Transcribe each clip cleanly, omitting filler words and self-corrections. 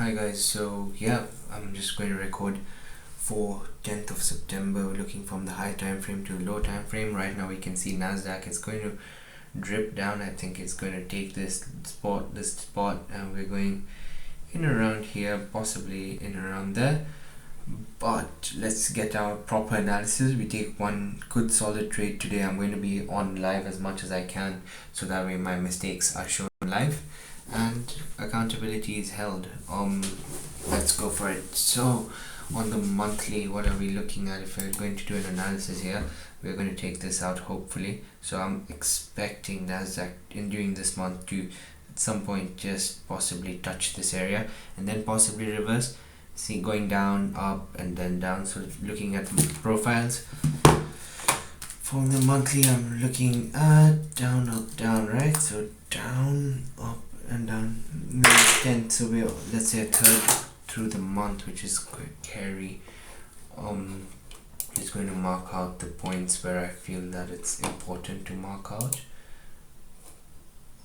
Hi guys, so yeah, I'm just going to record for 10th of September, looking from the high time frame to low time frame. Right now we can see Nasdaq is going to drip down. I think it's going to take this spot, and we're going in around here, possibly in around there. But let's get our proper analysis. We take one good solid trade today. I'm going to be on live as much as I can, so that way my mistakes are shown live and accountability is held. Let's go for it. So on the monthly, what are we looking at? If we're going to do an analysis here, we're going to take this out hopefully. So I'm expecting Nasdaq during this month to at some point just possibly touch this area and then possibly reverse. See, going down, up, and then down. So looking at profiles from the monthly, I'm looking at down, up, down, right? So down, up, and down. Maybe 10. So we're, let's say, a third through the month, which is carry. Just going to mark out the points where I feel that it's important to mark out.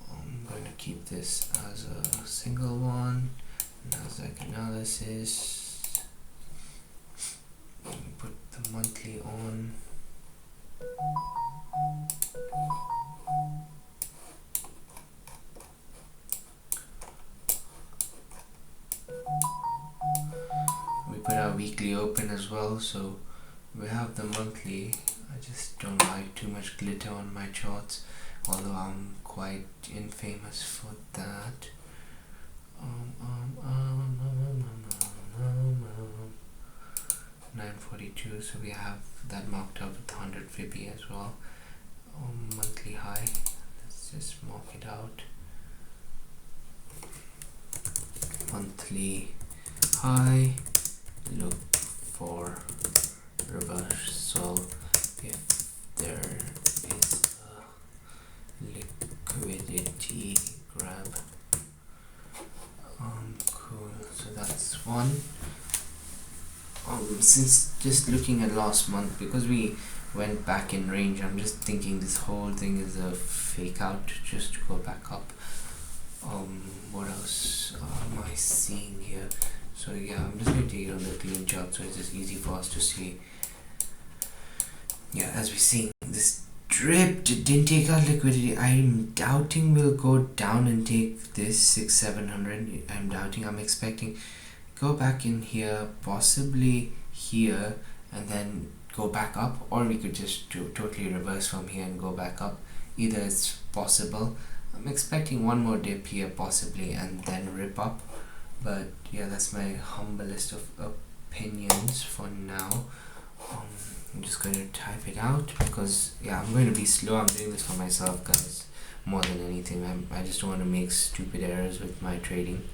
I'm going to keep this as a single one. Nasdaq analysis. Put the monthly on. We put our weekly open as well, so we have the monthly. I just don't like too much glitter on my charts, although I'm quite infamous for that. 942, so we have that marked up with 100 Fibby as well. Monthly high, let's just mark it out. Monthly high, look for reversal if there is a liquidity grab. Cool, so that's one. Since just looking at last month, because we went back in range, I'm just thinking this whole thing is a fake out just to go back up. What else am I seeing here? So yeah, I'm just going to take it on the clean chart, so it's just easy for us to see. Yeah, as we're seeing, this dripped, it didn't take out liquidity. I'm doubting we'll go down and take this 600-700. I'm doubting. I'm expecting go back in here, possibly here, and then go back up, or we could just do totally reverse from here and go back up. Either it's possible. I'm expecting one more dip here possibly and then rip up, but yeah, that's my humblest of opinions for now. I'm just going to type it out because yeah, I'm going to be slow. I'm doing this for myself, guys, more than anything. I just don't want to make stupid errors with my trading.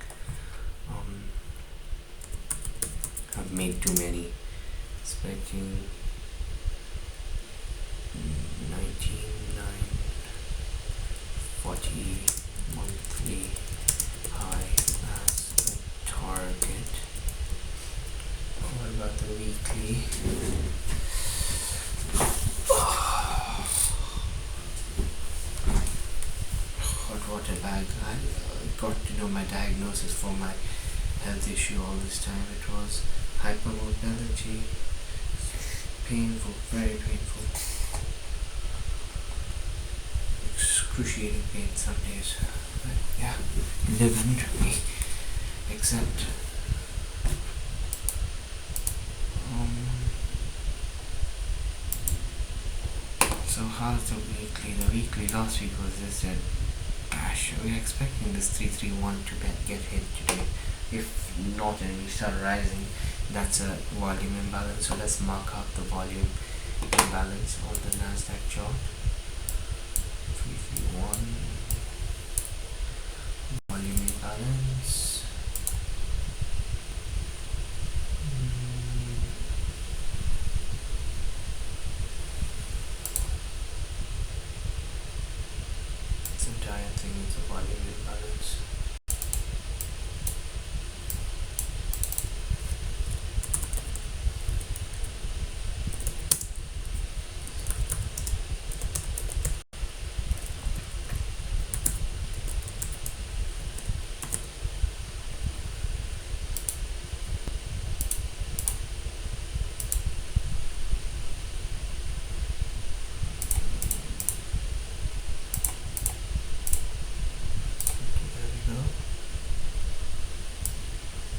I've made too many. Expecting 19,940 monthly high as a target. What about the weekly? Hot water bag. I got to know my diagnosis for my health issue all this time. It was hypermobility. Painful, very painful. Excruciating pain some days. But yeah, live under me. Except so how's the weekly? The weekly last week was just a gosh, we're expecting this 331 to get hit today. If not, and we start rising, that's a volume imbalance. So let's mark up the volume imbalance on the Nasdaq chart. 331 volume imbalance. This entire thing is a volume imbalance.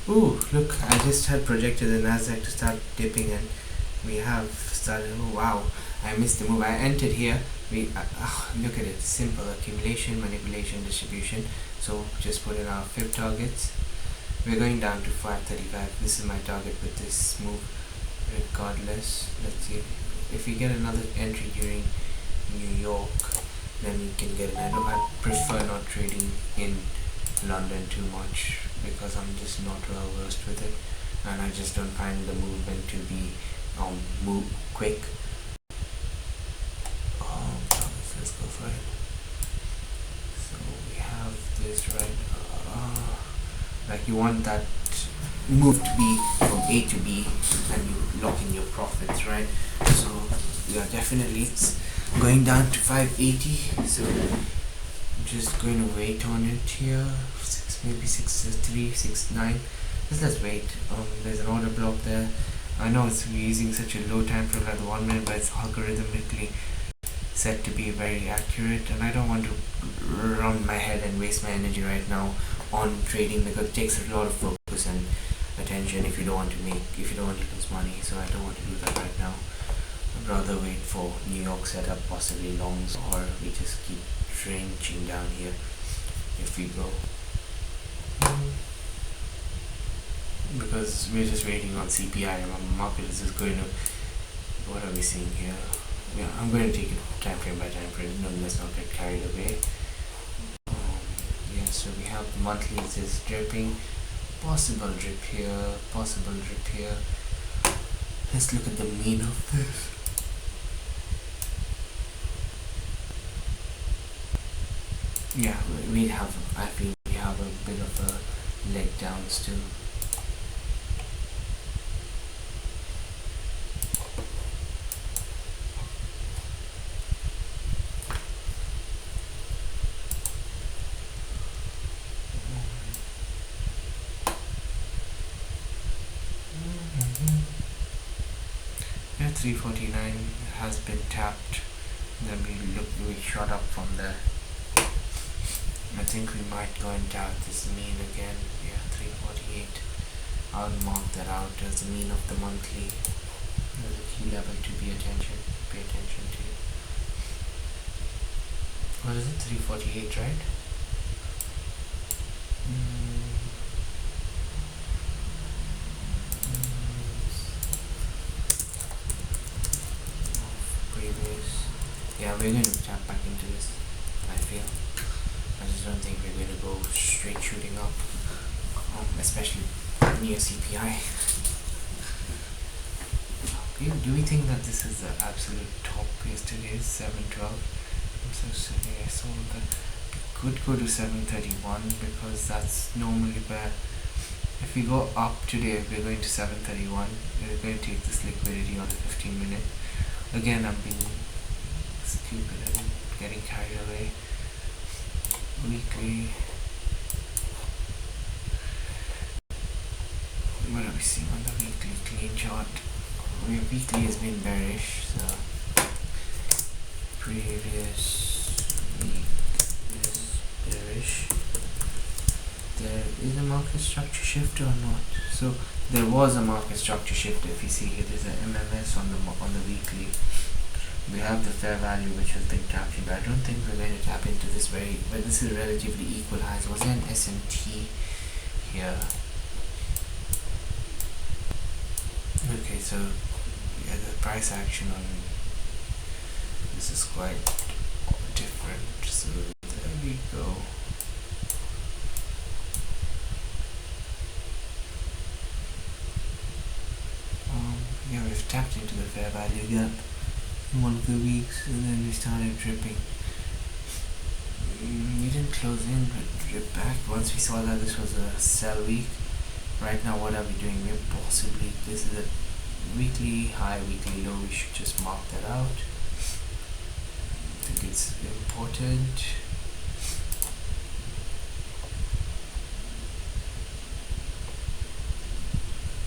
Ooh, look, I just had projected the Nasdaq to start dipping, and we have started. Oh wow, I missed the move. I entered here. Look at it, simple accumulation, manipulation, distribution. So just put in our fib targets. We're going down to 535. This is my target with this move. Regardless, let's see if we get another entry during New York, then we can get it. I prefer not trading in London too much because I'm just not well versed with it, and I just don't find the movement to be move quick. Let's go for it. So we have this right. Like you want that move to be from A to B, and you lock in your profits, right? So we are definitely going down to 580. So I'm just going to wait on it here. Maybe 6.3, 6.9. Let's wait. There's an order block there. I know it's using such a low time frame like the 1 minute, but it's algorithmically set to be very accurate, and I don't want to run my head and waste my energy right now on trading because it takes a lot of focus and attention if you don't want to lose money. So I don't want to do that right now. I'd rather wait for New York setup, possibly longs, or we just keep trenching down here if we go. Because we're just waiting on CPI. The market is just going to. What are we seeing here? Yeah, I'm going to take it time frame by time frame. No, let's not get carried away. Yeah, so we have monthly just dripping. Possible drip here. Possible drip here. Let's look at the mean of this. Yeah, we have. I feel we have a bit of a leg down still. Yeah, 349 has been tapped. Then we shot up from there. I think we might go and tap this mean again. Yeah, 348. I'll mark that out as the mean of the monthly. There's a key level to pay attention to. What is it? 348, right? Previous. Yeah, we're going to tap back into this, I feel. I just don't think we're going to go straight shooting up, especially near CPI. Do we think that this is the absolute top yesterday? 712. I'm so sorry, I saw that. Could go to 731 because that's normally where, if we go up today, we're going to 731. We're going to take this liquidity on the 15 minute. Again, I'm being stupid and getting carried away. Weekly. What are we seeing on the weekly clean chart? Our weekly has been bearish, so previous week is bearish. There is a market structure shift or not? So there was a market structure shift. If you see here, there's an MMS on the weekly. We have the fair value which has been tapped in. I don't think we're going to tap into this but this is relatively equal highs. Was there an SMT here? Okay, so yeah, the price action on this is quite different. So there we go. Yeah, we've tapped into the fair value gap in one of the weeks, and then we started dripping. We didn't close in, but drip back once we saw that this was a sell week. Right now, what are we doing? We're possibly, this is a weekly high, weekly low. We should just mark that out. I think it's important.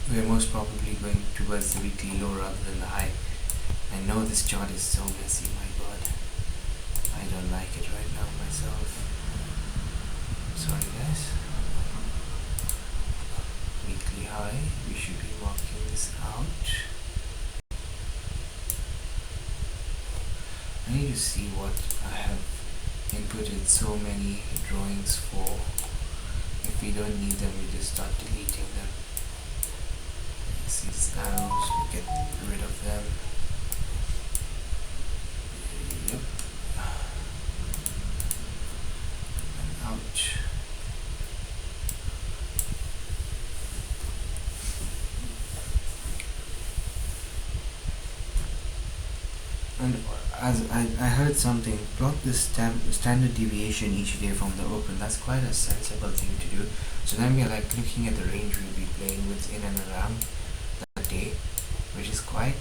We're most probably going towards the weekly low rather than the high. I know this chart is so messy, my god. I don't like it right now myself. Sorry guys. We high. We should be marking this out. I need to see what I have inputted so many drawings for. If we don't need them, we just start deleting them. See these arrows, we get rid of them. Yep. And out. And as I heard something, plot the standard deviation each day from the open. That's quite a sensible thing to do. So then we are like looking at the range we'll be playing with in and around that day, which is quite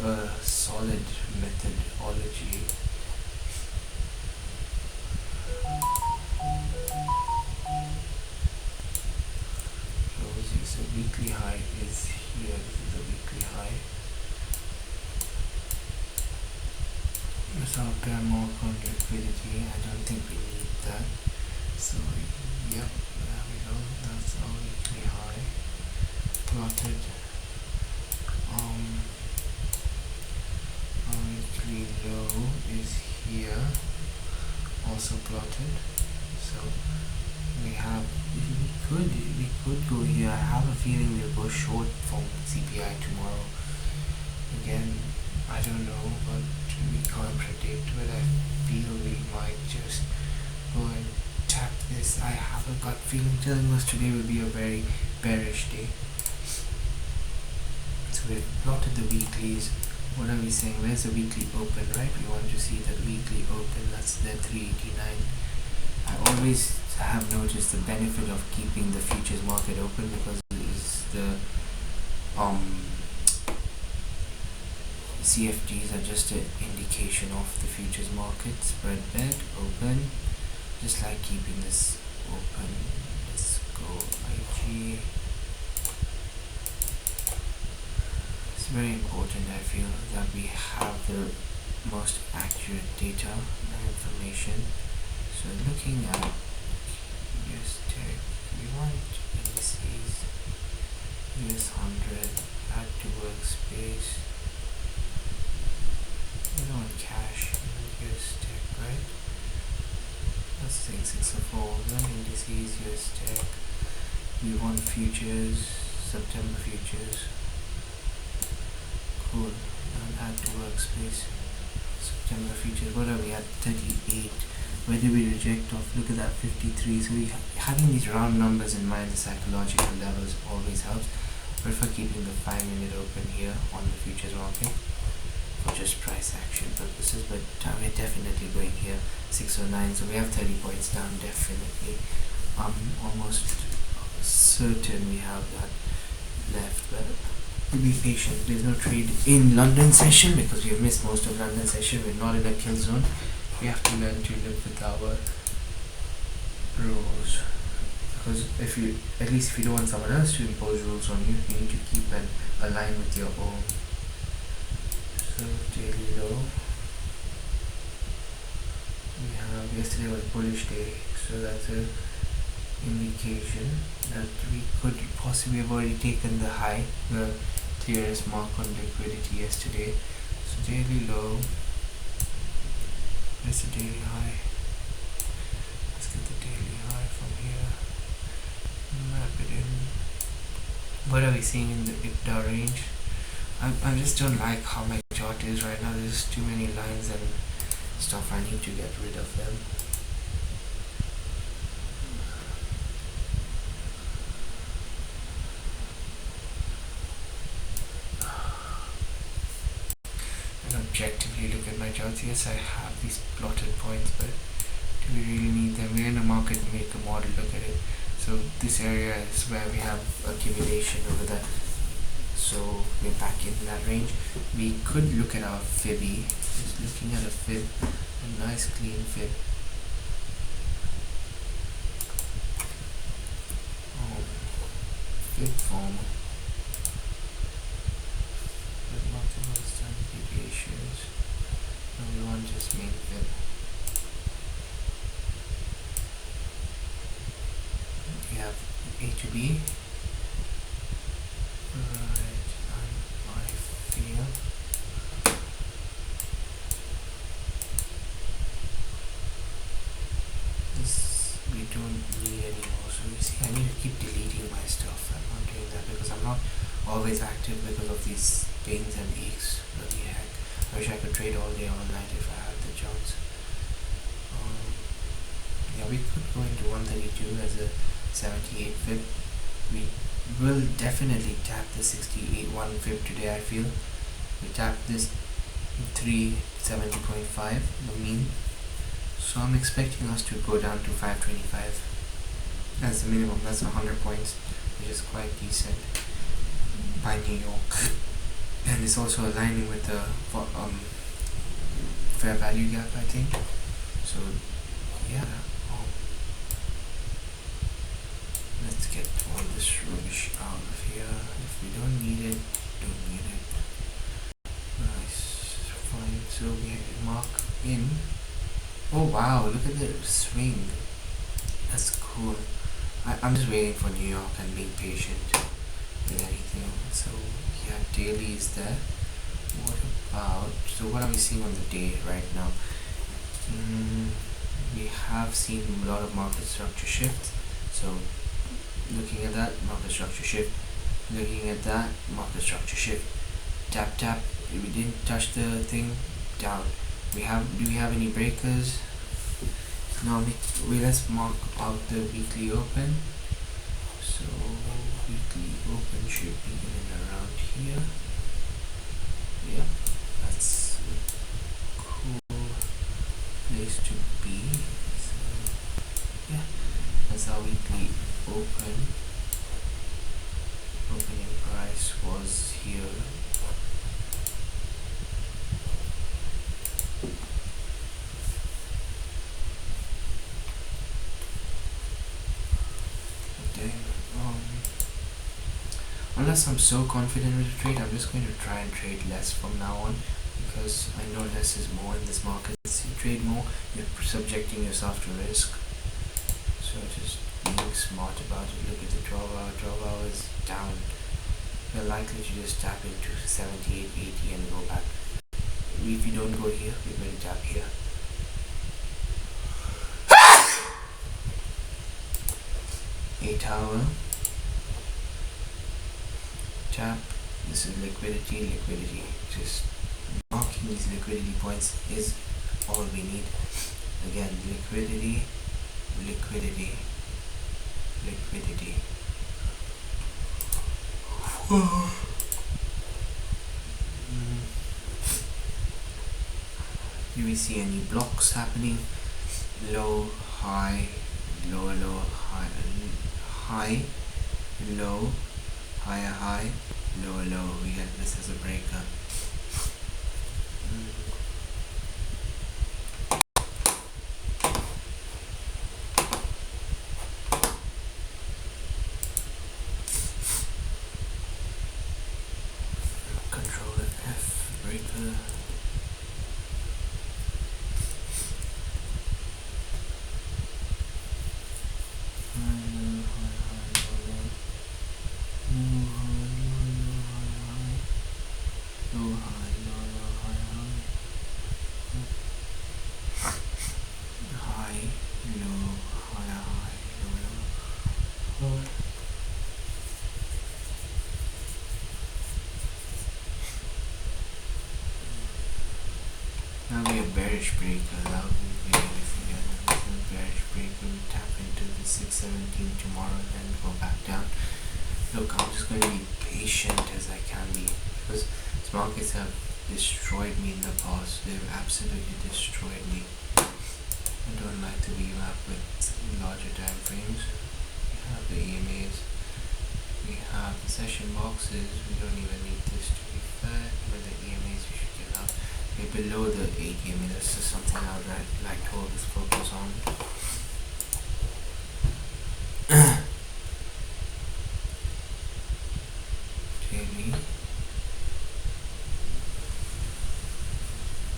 a solid methodology. So weekly high is here. This is a weekly high. Let's pair more on liquidity. I don't think we need that. So yep, there we go. That's our weekly high plotted. Our weekly low is here, also plotted. So we could go here. I have a feeling we'll go short from CPI tomorrow. Again, I don't know, but we can't predict, but I feel we might just go and tap this. I have a gut feeling telling us today will be a very bearish day. So we've plotted the weeklies. What are we saying? Where's the weekly open, right? We want to see that weekly open. That's the 389. I always have noticed the benefit of keeping the futures market open because it is the CFDs are just an indication of the futures market. Spread bet, open, just like keeping this open. Let's go IG. It's very important, I feel, that we have the most accurate data and information. So looking at US Tech, we want indices, US 100, add to workspace. We don't want cash, US Tech, right? That's thing 604. Then indices, US Tech. We want futures, September futures. Cool. And add to workspace. September futures. What are we at? 38. Where do we reject off? Look at that, 53. So having these round numbers in mind, the psychological levels always helps. Prefer keeping the 5-minute open here on the futures market for just price action purposes, but we're definitely going here 609, so we have 30 points down, definitely. Almost certain we have that left, but we'll be patient. There's no trade in London session because we've missed most of London session. We're not in a kill zone. We have to learn to live with our rules, because at least if you don't want someone else to impose rules on you, you need to keep and align with your own. So daily low, we have yesterday was bullish day, so that's a indication that we could possibly have already taken the high, the clearest mark on liquidity yesterday. So daily low, where's the daily high? Let's get the daily high from here, map it in. What are we seeing in the IPDA range? I just don't like how my chart is right now. There's too many lines and stuff. I need to get rid of them. And objectively look at my charts. Yes, I have these plotted points, but do we really need them? We're in a market maker model. Look at it. So this area is where we have accumulation over there. So we're back in that range. We could look at our fibby. Just looking at a fib, a nice clean fib. Fib form with multiple standard deviations. No, we want just main fib. We have A to B. Right, I feel this we don't need anymore. So you see, I need to keep deleting my stuff. I'm not doing that because I'm not always active because of these pains and aches. Bloody heck! I wish I could trade all day, all night if I had the chance. Yeah, we could go into 132 as a 78 fib. We will definitely tap the 68 1 fib today. I feel we tapped this 370.5 the mean, so I'm expecting us to go down to 525 as the minimum. That's 100 points, which is quite decent by New York, and it's also aligning with the fair value gap, I think. So yeah, let's get all this rubbish out of here. If we don't need it, don't need it. Nice, fine. So we mark in. Oh wow, look at the swing. That's cool. I'm just waiting for New York and being patient with anything. So yeah, daily is there. What about, so what are we seeing on the day right now? We have seen a lot of market structure shifts. So looking at that, market structure shift. Looking at that, market structure shift. Tap tap. We didn't touch the thing. Down. Do we have any breakers? No. Let's mark out the weekly open. So weekly open should be in and around here. Yeah, that's a cool place to be. So yeah, that's our weekly opening price was here. Unless I'm so confident with the trade, I'm just going to try and trade less from now on, because I know less is more in this market. You trade more, you're subjecting yourself to risk. So just being smart about it. Look at the 12 hour. 12 hours down. You're likely to just tap into 78, 80 and go back. If you don't go here, you're going to tap here. Eight hour. Tap. This is liquidity. Just marking these liquidity points is all we need. Again, liquidity. Do we see any blocks happening? Low, high, low, high, low, higher, low. We get this as a breaker. Control F, breaker. Now we have bearish breaker. That would be great if we get a bearish breaker. We tap into the 617 tomorrow and then go back down. Look, I'm just going to be patient as I can be, because these markets have destroyed me in the past. They've absolutely destroyed me. I don't like to be up with larger time frames. We have the EMAs. We have the session boxes. We don't even need this to be fair. With the EMAs, we should get up. We're below the 8 EMA. That's just something I would like to always focus on. Daily.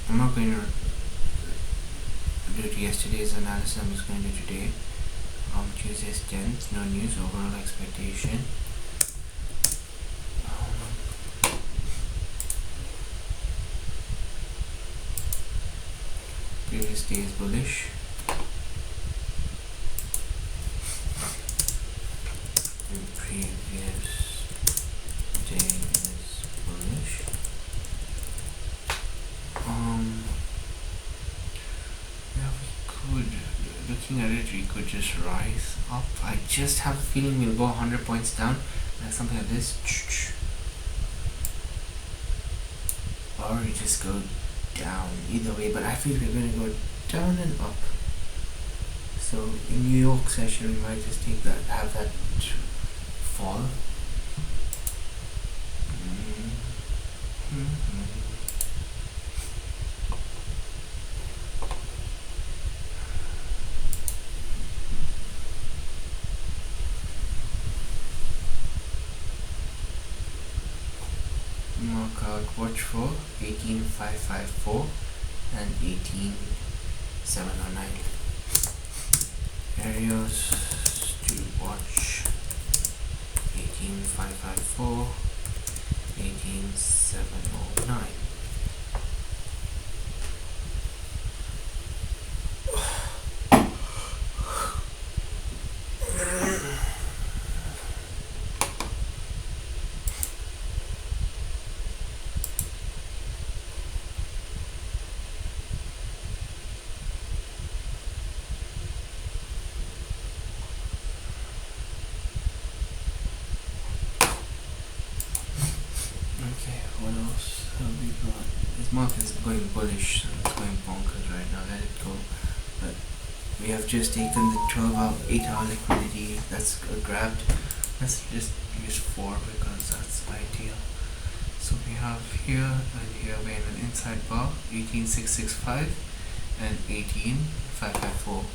I'm not going to do yesterday's analysis. I'm just going to do today. Tuesday's 10th. No news. Overall expectation. previous day is bullish. The previous day is bullish. Yeah, we could, looking at it, we could just rise up. I just have a feeling we'll go 100 points down, like something like this, or we just go down. Either way, but I feel we're going to go down and up. So in New York session, we might just take that, have that fall. Mark out, watch for 18554 and 18709. Areas to watch: 18554, 18709. What else have we got? This market is going bullish, so it's going bonkers right now. Let it go. But we have just taken the 8-hour liquidity that's grabbed. Let's just use 4 because that's ideal. So we have here and here we're in an inside bar, 18665 and 18554.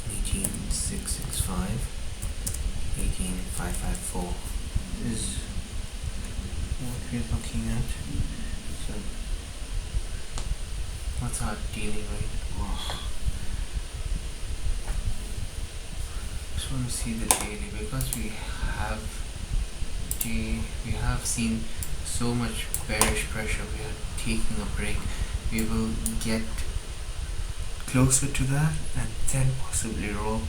18665, 18554 is what we're looking at. So what's our dealing rate? Just want to see the daily, because we have seen so much bearish pressure. We are taking a break. We will get closer to that and then possibly roll,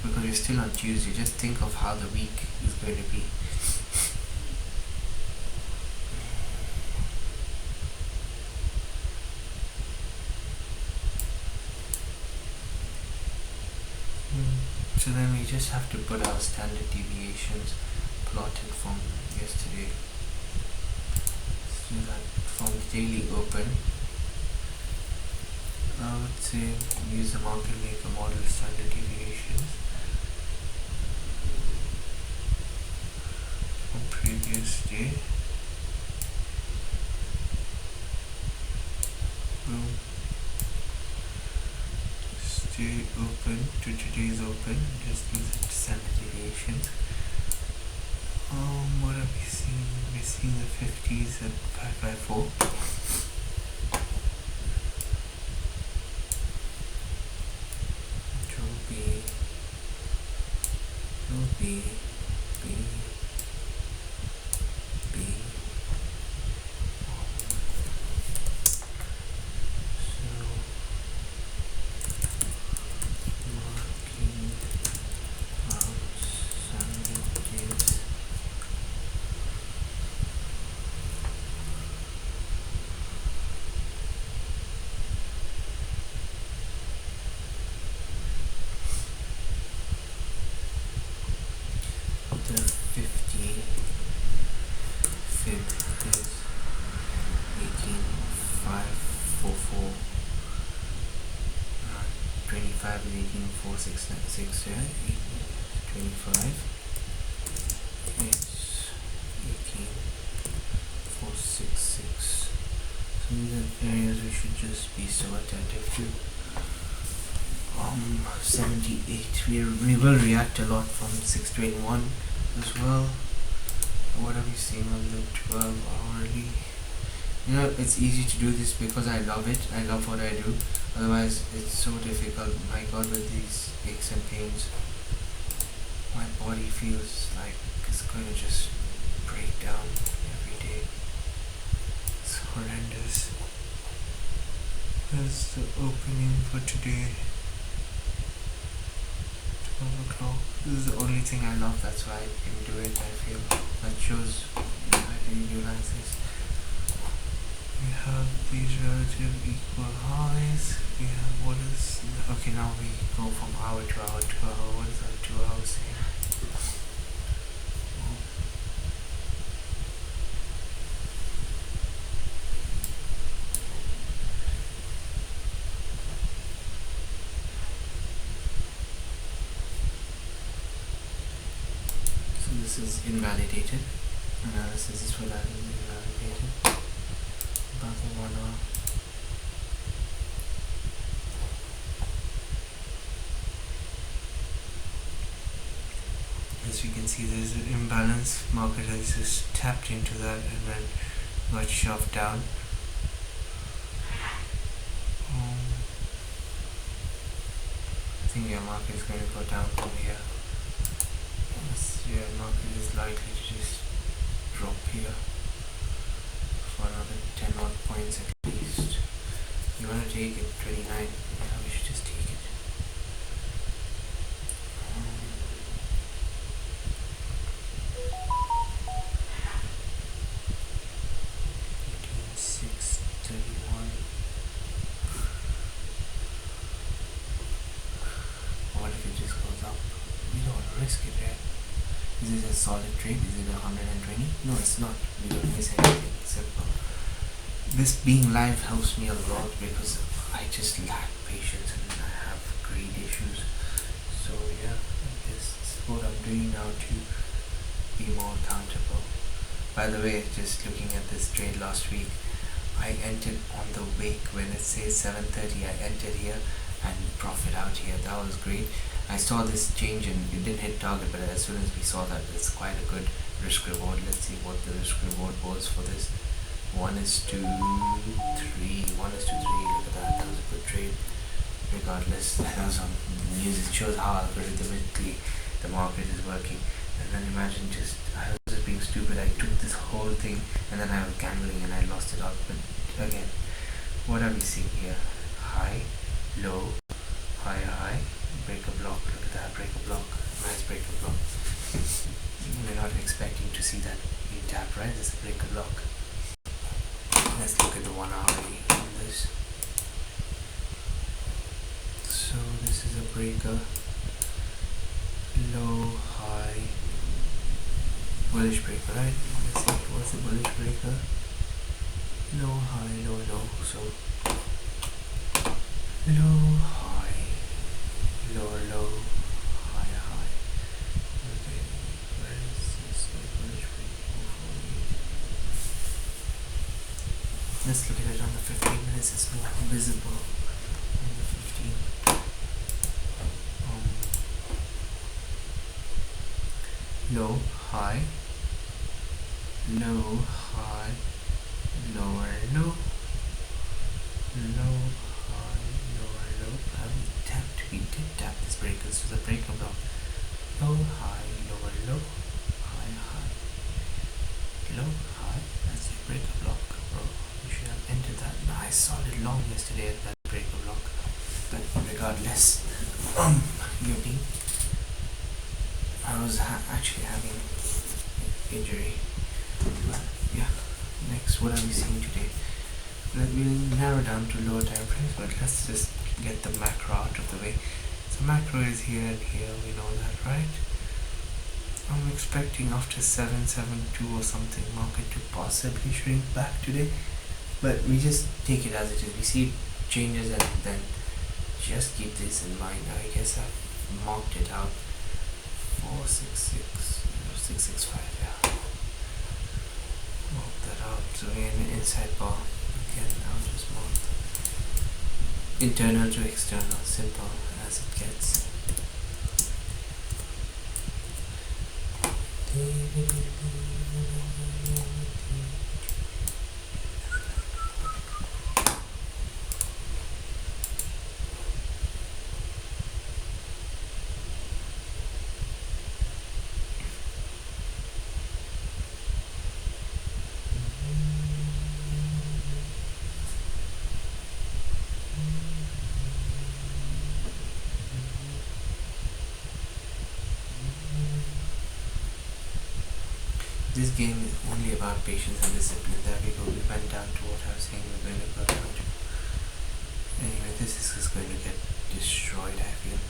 because we're still on Tuesday. Just think of how the week is going to be. So then we just have to put our standard deviations plotted from yesterday. Let's do that from the daily open. I would say use the market maker model standard deviations from previous day. Boom. Stay open to today's open, just use it standard deviation. What are we seeing? We're seeing the 50s at 554. Which will be B. The 50 fib is 18544. 25 is 18466. Yeah, 25 is 18466. So these are areas we should just be so attentive to. 78. We will react a lot from 621 as well. What are we seeing on the 12 hourly? You know, it's easy to do this because I love it. I love what I do. Otherwise, it's so difficult. My God, with these aches and pains, my body feels like it's going to just break down every day. It's horrendous. That's the opening for today. 12 o'clock. This is the only thing I love, that's why I can do it. I feel that shows I really do like this. We have these relative equal highs. We have what is okay, now we go from hour to hour to hour. What is that 2 hours saying? This is invalidated. Analysis is for that is invalidated. About the 1 hour. As you can see, there's an imbalance. Market has just tapped into that and then got shoved down. I think your market is going to go down from here. Yeah, market is likely to just drop here for another 10 odd points at least. You want to take it 29? Yeah, we should just take it. 18,631. What if it just goes up? We don't want to risk it, right? Is it a solid trade? Is it 120? No, it's not. We don't miss anything. Simple. This being live helps me a lot because I just lack patience and I have greed issues. So yeah, this is what I'm doing now to be more accountable. By the way, just looking at this trade last week, I entered on the wake when it says 7:30. I entered here and profit out here. That was great. I saw this change and it didn't hit target, but as soon as we saw that, it's quite a good risk reward. Let's see what the risk reward was for this. 1:3. 1:3. Look at that. That was a good trade. Regardless, I know some news. It shows how algorithmically the market is working. And then imagine I was just being stupid. I took this whole thing and then I was gambling and I lost it out. But again, what are we seeing here? High, low, high, break a block. Look at that, break a block. Nice break a block. We're not expecting to see that in tap, right? It's a break a block. Let's look at the 1 hour on this. So this is a breaker. Low, high, bullish breaker, right? Let's see, what's the bullish breaker? Low, high, low, low. So low, high, lower, low, high, high. Okay, where is this bullish breaker? Let's look at it on the 15 minutes. It's more visible on the 15. Low, high, low, high, lower, low, low, high, lower, low. We did tap this breaker, so the breaker block. Low, high, lower, low, high, high, low, high. That's the breaker block, bro. You should have entered that. Nice solid long yesterday at that breaker block. But regardless, muting. I was actually having injury. But yeah, next, what are we seeing today? We'll narrow down to lower time frames, but let's just get the macro out of the way. So macro is here and here, we know that, right? I'm expecting after 772 or something, market to possibly shrink back today, but we just take it as it is. We see changes and then just keep this in mind. I guess I've marked it out. 466, 665, yeah. Mark that out. So we're in the inside bar. Again, I'll just mark internal to external, simple as it gets. This game is only about patience and discipline. There we go. We went down to what I was saying. We're going to go down to. Anyway, this is just going to get destroyed. I feel.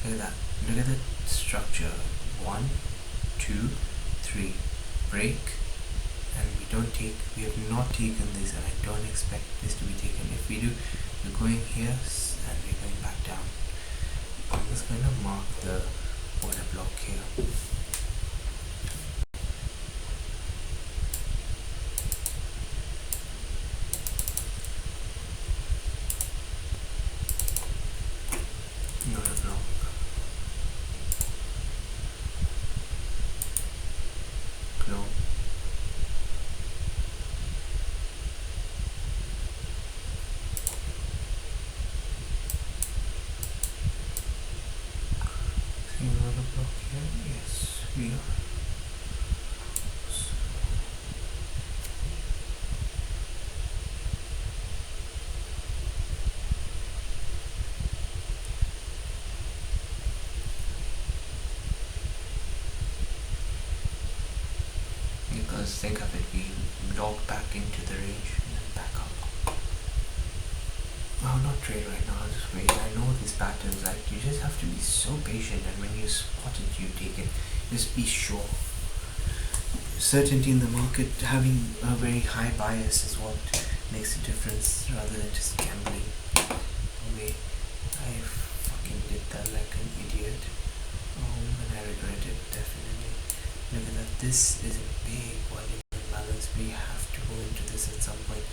Look at that. Look at the structure. 1, 2, 3. Break. And we don't take. We have not taken this, and I don't expect this to be taken. If we do, we're going here and we're going back down. I'm just going to mark the order block here. Order block. Clone. Order block here. Yes, we are. Because think of it, we log back into the range and then back up. I'll not trade right now, I'll just wait. I know these patterns, like you just have to be so patient, and when you spot it, you take it. Just be sure. Certainty in the market, having a very high bias is what makes a difference rather than just gambling away. I fucking did that like an idiot. And I regret it, definitely. Look at that, this is a big volume imbalance. We have to go into this at some point.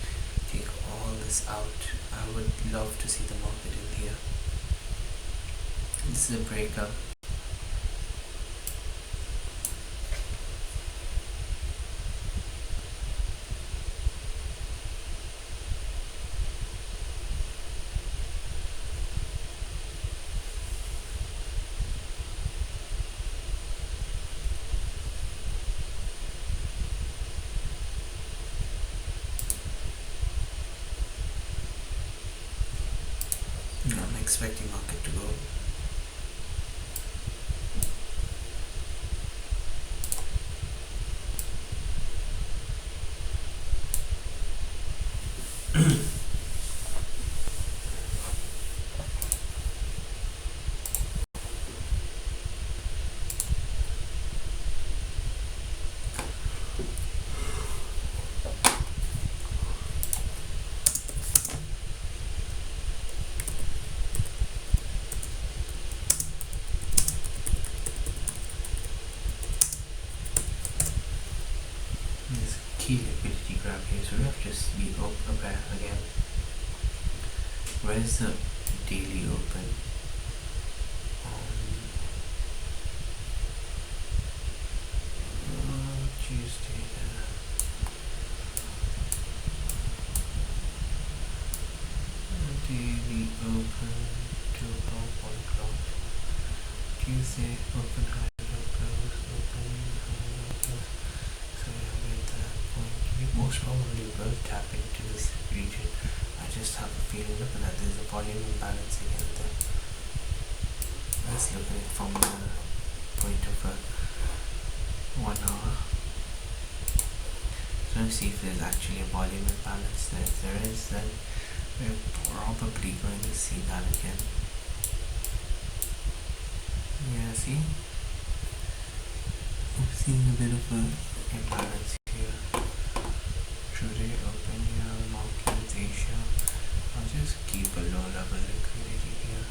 Take all this out. I would love to see the market in here. This is a breakup. I'm expecting market to go. There's a key liquidity grab here, so we have to just be okay again. Where's the daily open? Tuesday there. Daily open 2 o'clock, 1 o'clock. Tuesday open high, low close, open high, low close. So yeah, at that point, we most probably will tap into this region. I just have a feeling. Look at that, there's a volume imbalance again there. Let's look at it from the point of a 1 hour. So let's see if there's actually a volume imbalance there. If there is, then we're probably going to see that again. Yeah, see? I'm seeing a bit of a imbalance here. Today open here, markets Asia. I'll just keep a low level liquidity here.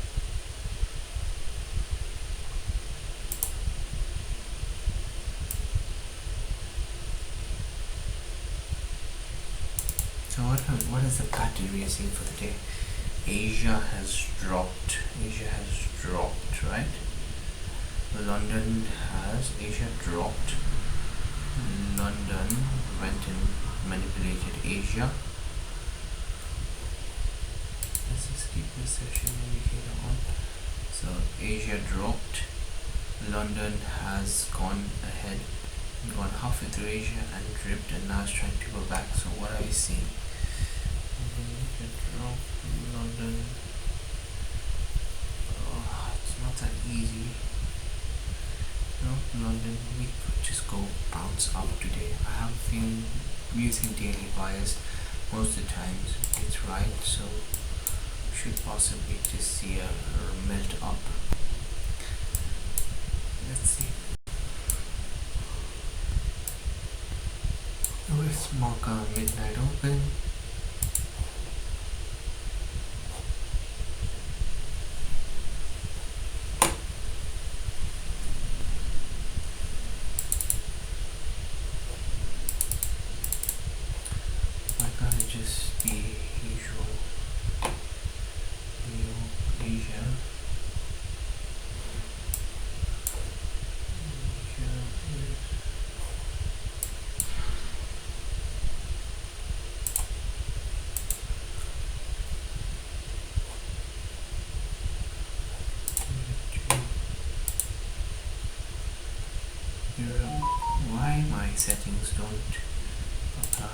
So what is the pattern we are seeing for the day? Asia has dropped. Asia has dropped, right? Asia dropped. London went and manipulated Asia. Let's just keep this session indicator on. So Asia dropped. London has gone ahead, gone halfway through Asia and dripped, and now it's trying to go back. So what are we seeing? Asia drop, London. Oh, it's not that easy. London, we could just go bounce up today. I have a feeling using daily bias most of the times it's right, so should possibly just see a melt up. Let's see. With Mocha midnight open. Why can't it just be usual? Asia. Why my settings don't apply?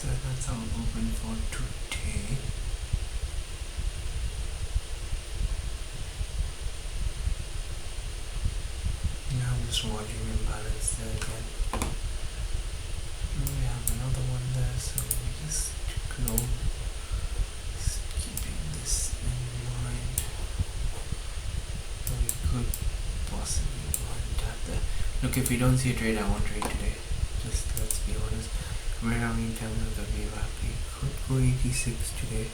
That's all open for today. Now I'm just watching imbalance there again. We have another one there, so we just close. Just keeping this in mind. So we could possibly go and tap there. Look, if we don't see a trade, I won't trade today. Just let's be honest. Where are we in terms of the VWAP? We could go 86 today,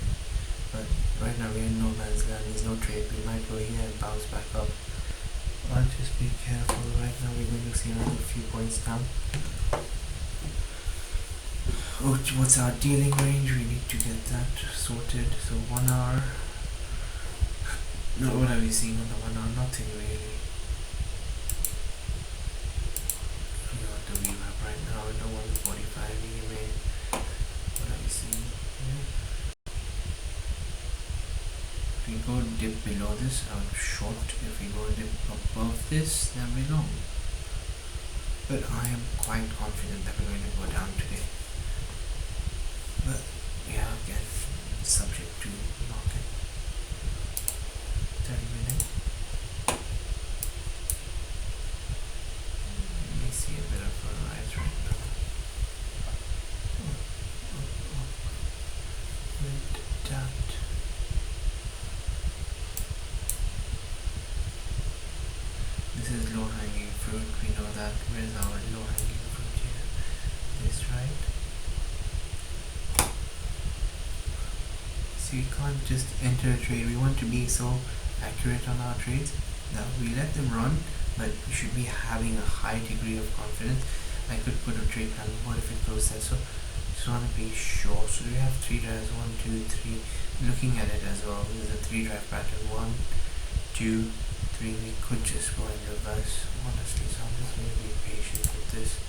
but right now we're in no man's land. There's no trade. We might go here and bounce back up. I'll just be careful. Right now we're going to see another few points down. Oh, what's our dealing range? We need to get that sorted. So 1 hour. No, what are we seeing on the 1 hour? Nothing really. We got the VWAP right now in the 145 EMA. What are we seeing? If we go dip below this, I'm short. If we go dip above this, then we're long. But I am quite confident that we're going to go down today. But yeah, again, subject to market. 30-minute. We see a bit of a rise right now. With that. This is low hanging fruit. We know that. Where's our low hanging fruit here? This, right? So you can't just enter a trade. We want to be so accurate on our trades that we let them run, but we should be having a high degree of confidence. I could put a trade plan. What if it goes there? So just want to be sure. So we have 3 drives, 1, 2, 3. Looking at it as well, this is a 3 drive pattern. 1, 2, 3. We could just go in reverse, honestly. So I'm just going to be patient with this.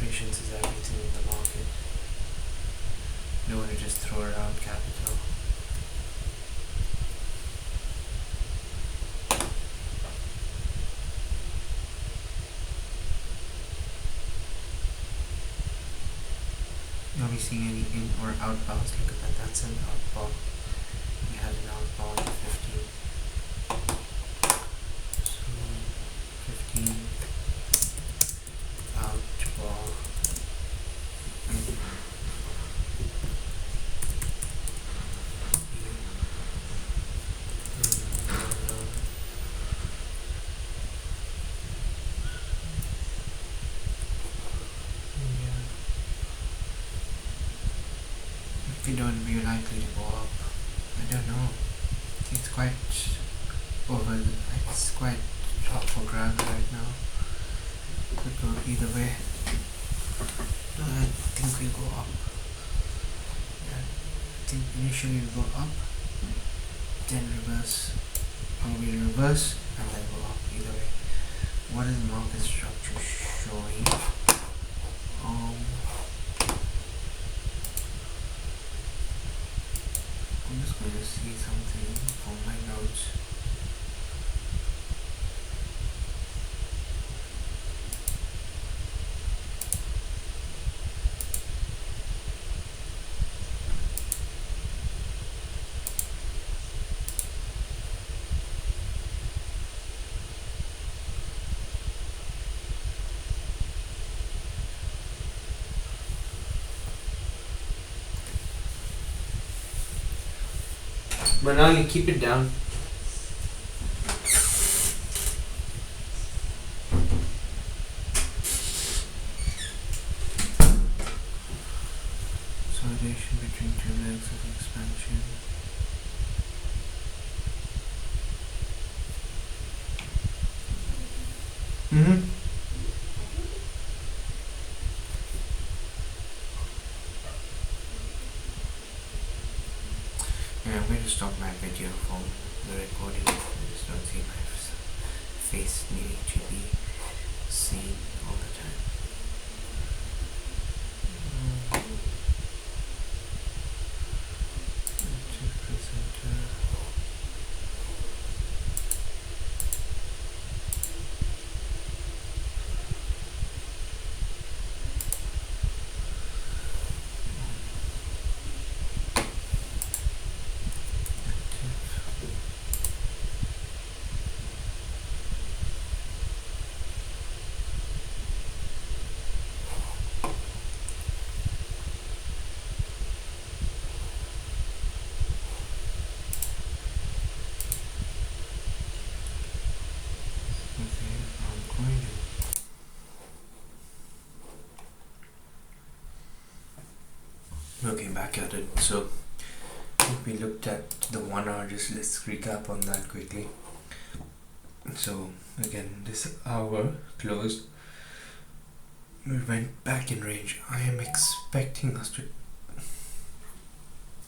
Patience is everything in the market. Don't want to just throw around capital. Are we seeing any in or outbounds? Look at that, that's an outbound. We had an outbound of 15. So 15 outbound. We don't be likely to go up. I don't know. It's quite it's quite up for grabs right now. Could go either way. No, I think we'll go up. Yeah, I think initially we'll go up, then reverse, or we'll reverse and then go up. Either way. What is the market structure showing? I'm just going to see something from my notes. Manali, keep it down. Consolidation between 2 legs of expansion. Yeah, I'm going to stop my video from the recording. I just don't see my face needing to be seen all the time. Okay, back at it. So we looked at the 1 hour. Just let's recap on that quickly. So again, this hour closed, we went back in range. I am expecting us to,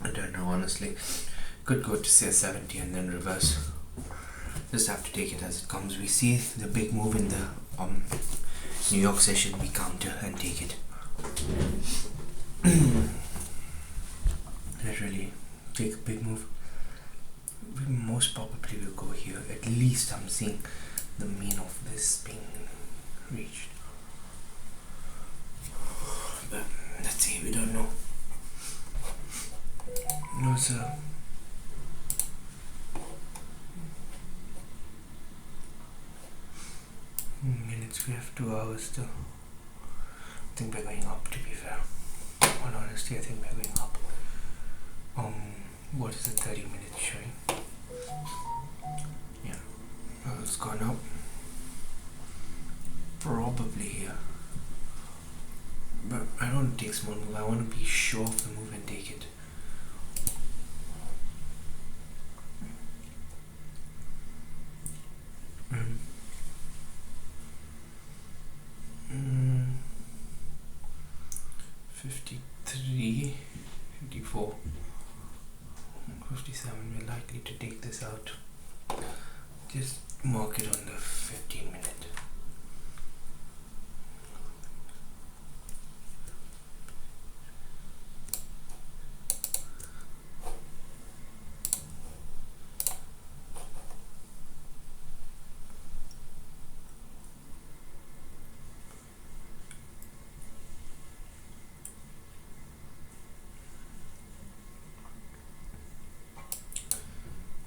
I don't know honestly, could go to say 70 and then reverse. Just have to take it as it comes. We see the big move in the New York session, we counter and take it. Literally take a big move. We most probably will go here. At least I'm seeing the mean of this being reached. But let's see, we don't know. No sir. Minutes, we have 2 hours still. I think we're going up, to be fair. But honestly, I think we're going up. What is the 30 minutes showing? Yeah. Well, it's gone up. Probably here. But I don't want to take small move. I want to be sure of the move and take it. 53, 54, 57. We're likely to take this out. Just mark it on the 15-minute.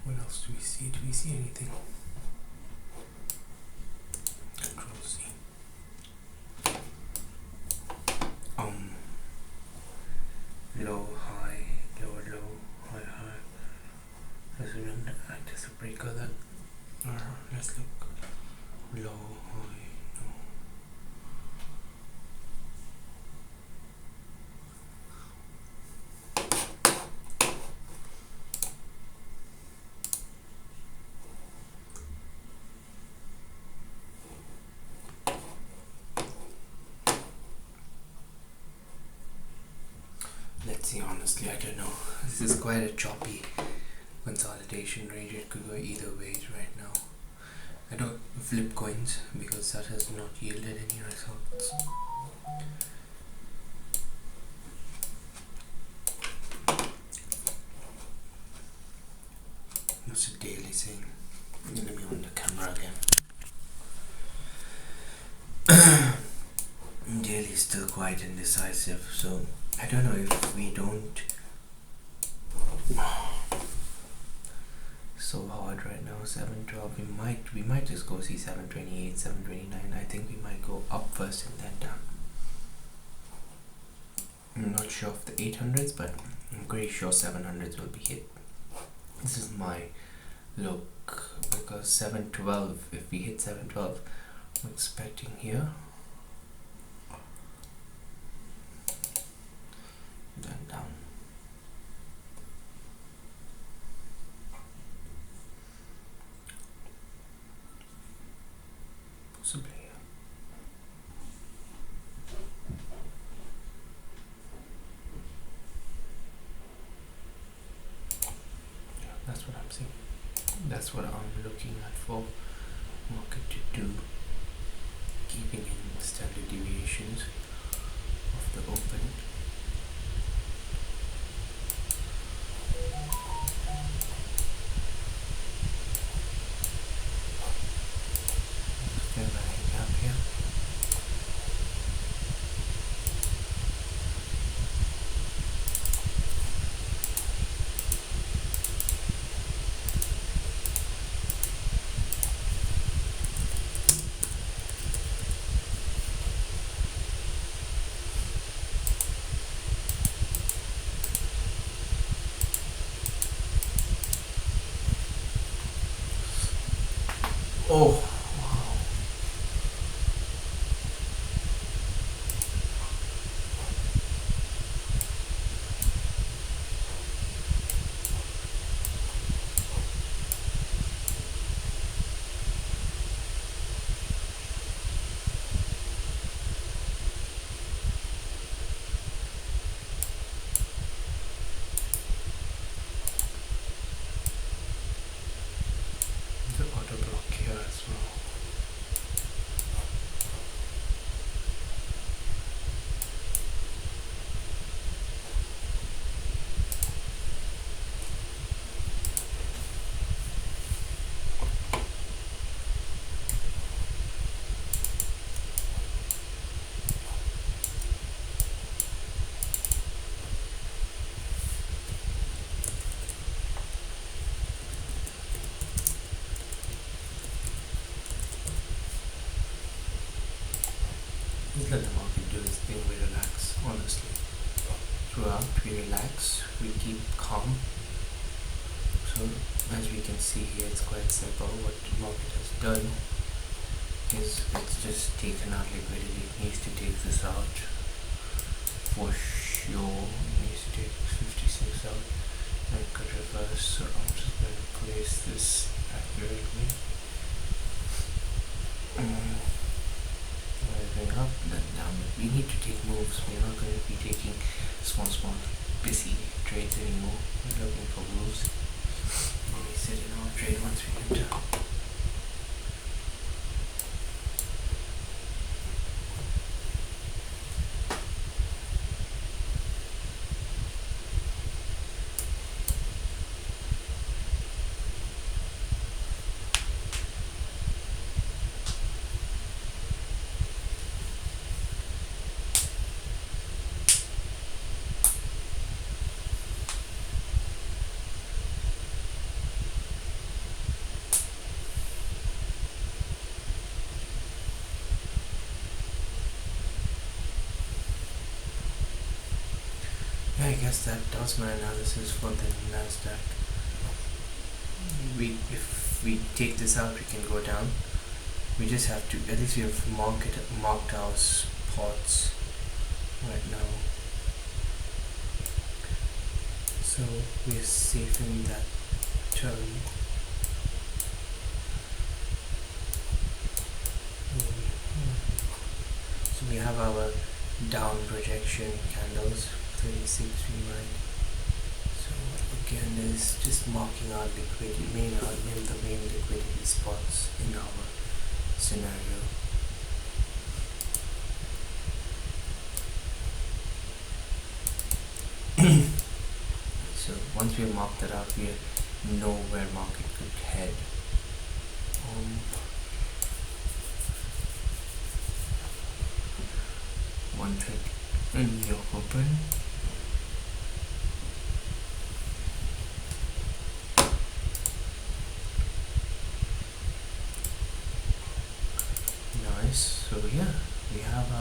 What else do we see? Do we see anything? Control C. Low, high, lower, low, high, high. Does it act as a breaker then? Let's look. Low, high, low. Let's see, honestly, I don't know. This is quite a choppy consolidation range. It could go either ways right now. I don't flip coins because that has not yielded any results. What's the daily saying? Let me on the camera again. Daily is still quite indecisive, so I don't know if we don't so hard right now. 712. We might just go see 728, 729. I think we might go up first and then down. I'm not sure of the 800s, but I'm pretty sure 700s will be hit. This is my look because 712. If we hit 712, I'm expecting here. Then down. Possibly. Yeah, that's what I'm seeing. That's what I'm looking at for market to do. Keeping in standard deviations of the open. Oh, wow. The auto block here as well. Just let the market do its thing. We relax, honestly. Throughout, we relax, we keep calm. So, as we can see here, it's quite simple. What the market has done is it's just taken out liquidity. It needs to take this out for sure. It needs to take 56 out and could reverse. So, I'm just going to place this accurately. Going up, then down. we need to take moves. We're not going to be taking small busy trades anymore. We're looking for moves. When we sit in our trade once we enter. I guess that does my analysis for the Nasdaq. If we take this out, we can go down. We just have to, at least we have marked our spots right now. So we're safe in that term. So we have our down projection candles. 36 we might. So again, there's just marking our liquidity, the main liquidity spots in our scenario. So once we have marked that out, we know where market could head. 120 in New York open. So yeah, we have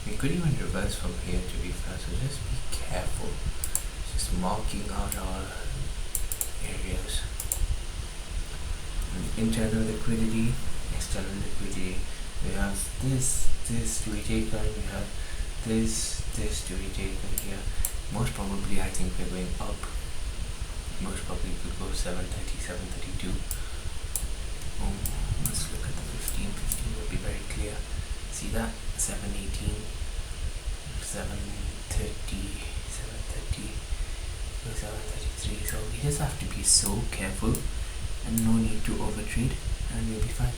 we could even reverse from here, to be fair, so just be careful, just marking out our areas. Internal liquidity, external liquidity, we have this to be taken, we have this to be taken here. Most probably I think we're going up, most probably could go 730, 732. Let's look at the 15 will be very clear. See that? 718, 730, 733. So we just have to be so careful and no need to overtrade, and we'll be fine.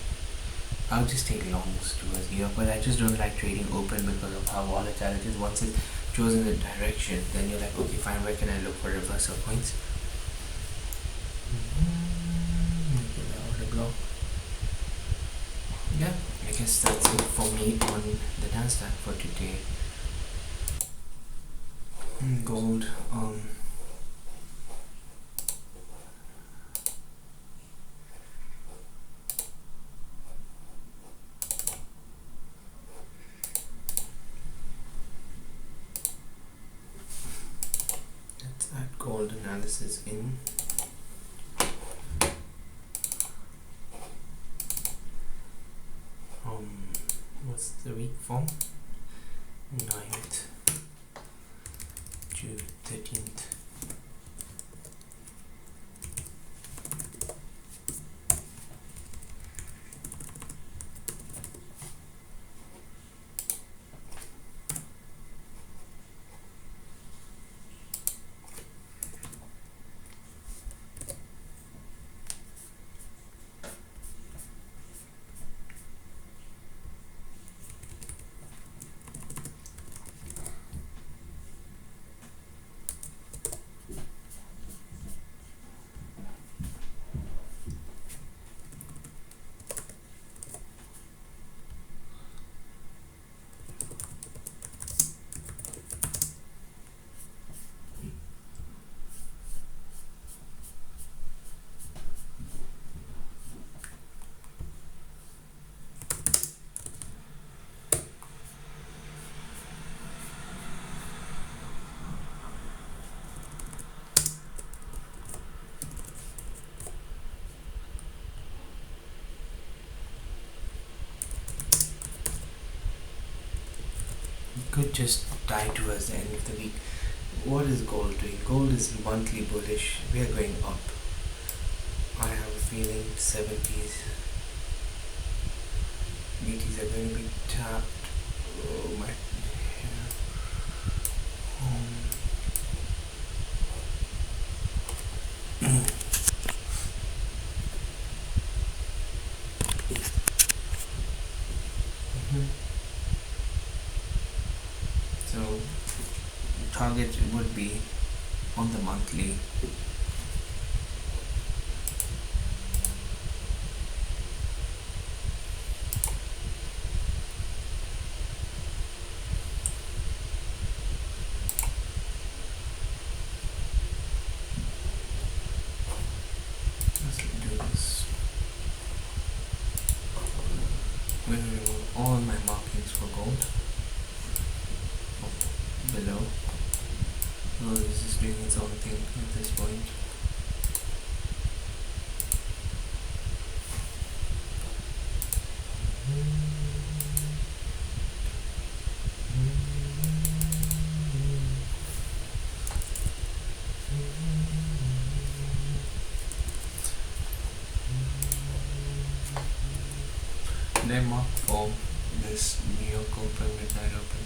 I'll just take longs towards here, but I just don't like trading open because of how volatile it is. Once it shows in the direction, then you're like, okay fine, where can I look for reversal points? Block. Yeah, I guess that's it for me on the Nasdaq for today. Gold, let's add gold analysis in. What's the week form? 9th to 13th. Could just die towards the end of the week. What is gold doing? Gold is monthly bullish. We are going up. I have a feeling 70s, 80s are going to be tapped. Oh my. So target would be on the monthly. Let's do this. I'm going to remove all my markings for gold below. Oh, this is doing its own thing at this point. Did I mark for this New York open, midnight open?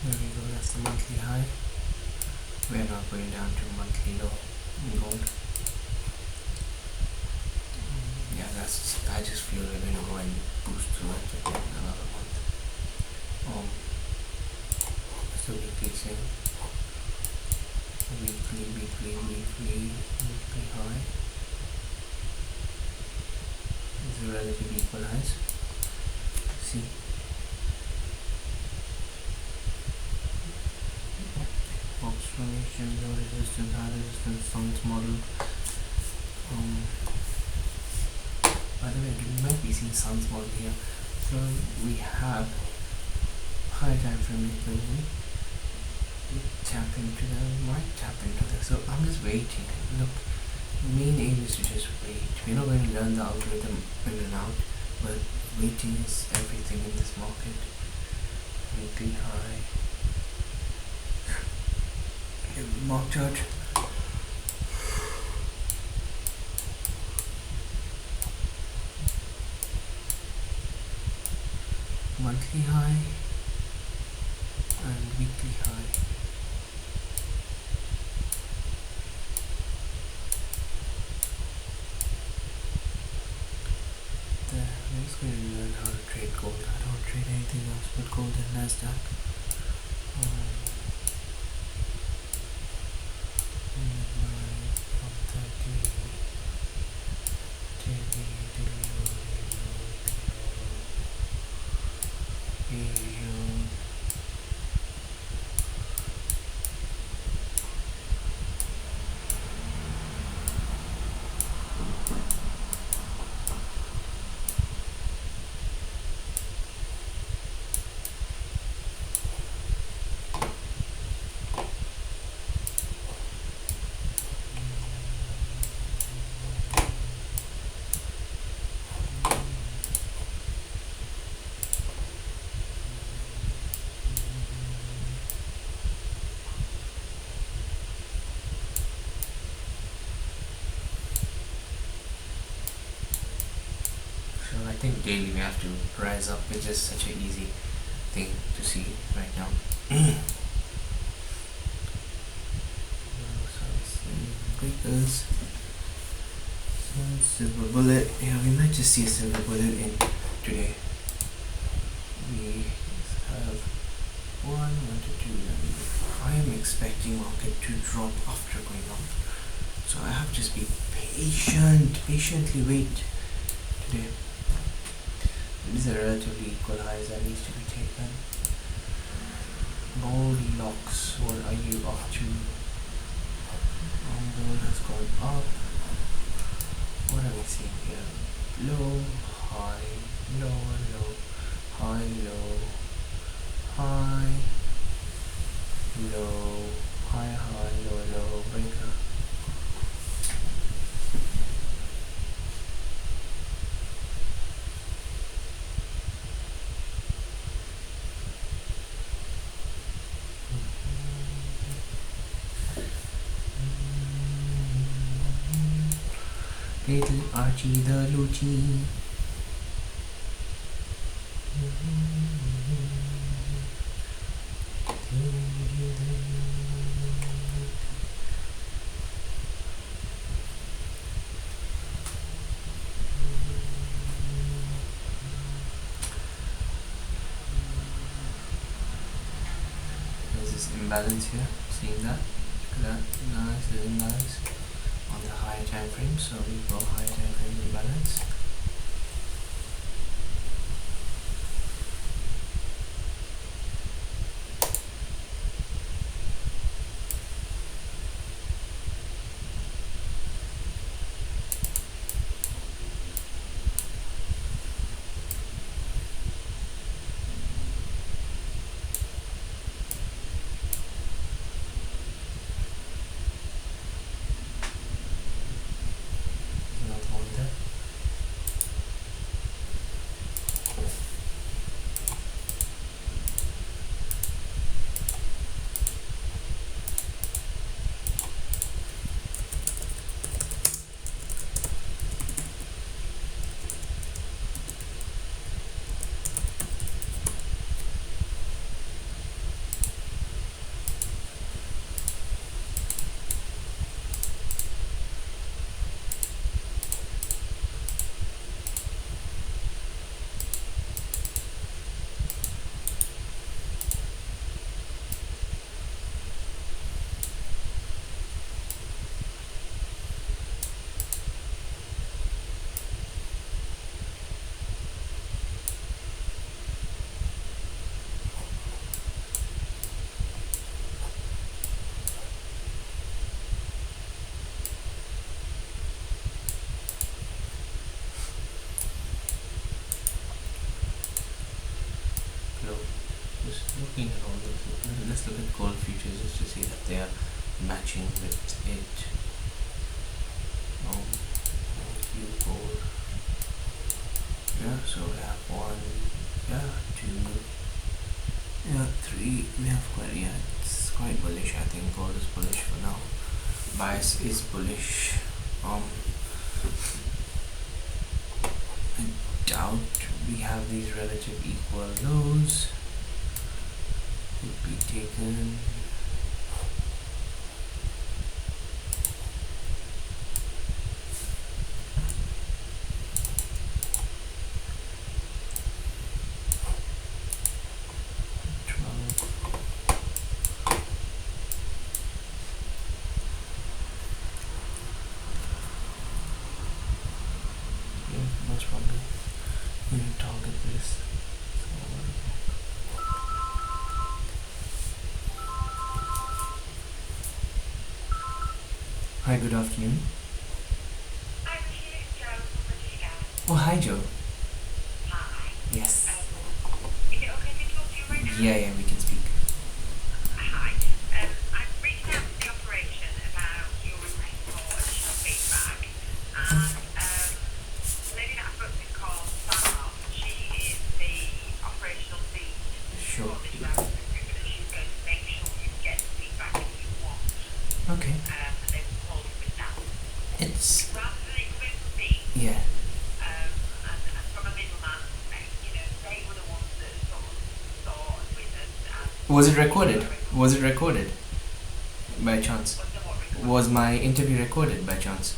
There we go, that's the monthly high. We're not going down to monthly low in gold. Yeah, I just feel we're going to go and boost through it again another month. That's the weekly same. Weekly high. This is relatively equal highs. See. Box formation, low resistance, high resistance, sounds model. By the way, you might be seeing sounds model here. So we have high time frame equivalent. We tap into that, we might tap into that. So I'm just waiting. Look, main aim is to just wait. We're not going to learn the algorithm in and out, but waiting is everything in this market. Weekly high. Mark chart. Monthly high and weekly high. We're just going to learn how to trade gold. I don't trade anything else but Gold and Nasdaq. think daily we have to rise up. It's just such an easy thing to see right now. Breakers. Silver bullet. Yeah, we might just see a silver bullet in today. We have one to two. I am expecting market to drop after going up, so I have to just be patiently wait today. These are relatively equal highs that needs to be taken. Goldilocks, what are you up to? Gold has gone up. What are we seeing here? Low, high, low, low, high, low, high, low, high, high, low, low, breaker. Little Archie the Lucci. There's this imbalance here. Seeing that? Look at that. Nice, there's imbalance on the higher time frame, so we go higher time frame imbalance. Looking at all this, let's look at gold futures just to see that they are matching with it. Gold. Yeah, so we have one, yeah, two, yeah, three. We have quite, yeah, it's quite bullish. I think gold is bullish for now. Bias is bullish. I doubt we have these relative equal lows. Could be taken. Most probably we will target this. Hi, good afternoon. Hi, Richie, it's Joe from British Gas. Oh, hi, Joe. Hi. Yes. Is it okay to talk to you right now? Yeah, we can speak. Hi. I've reached out to the operation about your request for additional feedback, and the lady that I spoke to is called Sarah. She is the operational lead Sure. for this round of recruitment, and she's going to make sure you get the feedback that you want. Okay. And they will call you with that. It's Rather than it coming from me, yeah. and from a middleman, Was it recorded? Was it recorded by chance? Was the what recorded? Was my interview recorded by chance?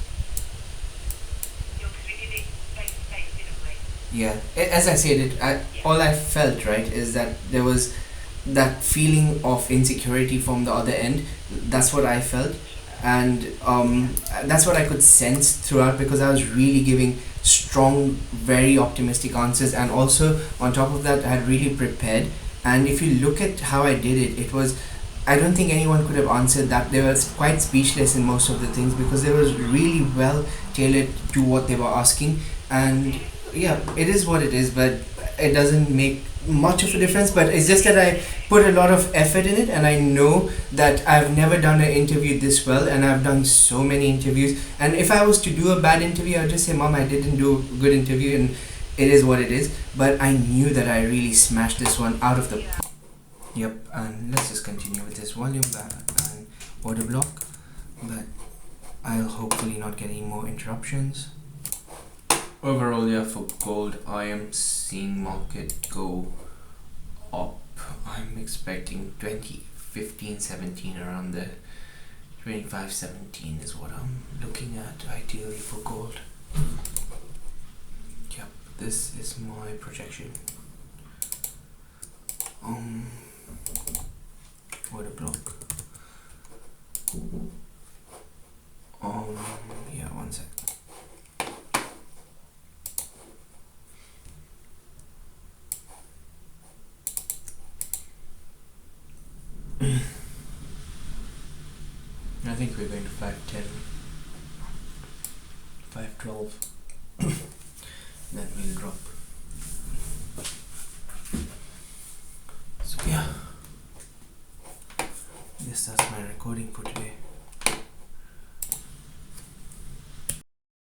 No, because we did it face to face, didn't we? Yeah. As I said, all I felt, right, is that there was that feeling of insecurity from the other end. That's what I felt, and that's what I could sense throughout, because I was really giving strong, very optimistic answers, and also on top of that I had really prepared. And if you look at how I did it, it was, I don't think anyone could have answered that. They were quite speechless in most of the things, because they was really well tailored to what they were asking. And yeah, it is what it is, but it doesn't make much of a difference. But it's just that I put a lot of effort in it, and I know that I've never done an interview this well, and I've done so many interviews. And if I was to do a bad interview, I'd just say, Mom, I didn't do a good interview, and it is what it is. But I knew that I really smashed this one out of the Yeah. Yep, and let's just continue with this volume and audio block, but I'll hopefully not get any more interruptions. Overall, yeah, for gold, I am seeing market go up. I'm expecting 2015-17 around there. 25-17 is what I'm looking at ideally for gold. Yep, this is my projection. What a block. Yeah, one sec. I think we're going to 510, 512. Then we'll drop. So yeah, I guess that's my recording for today.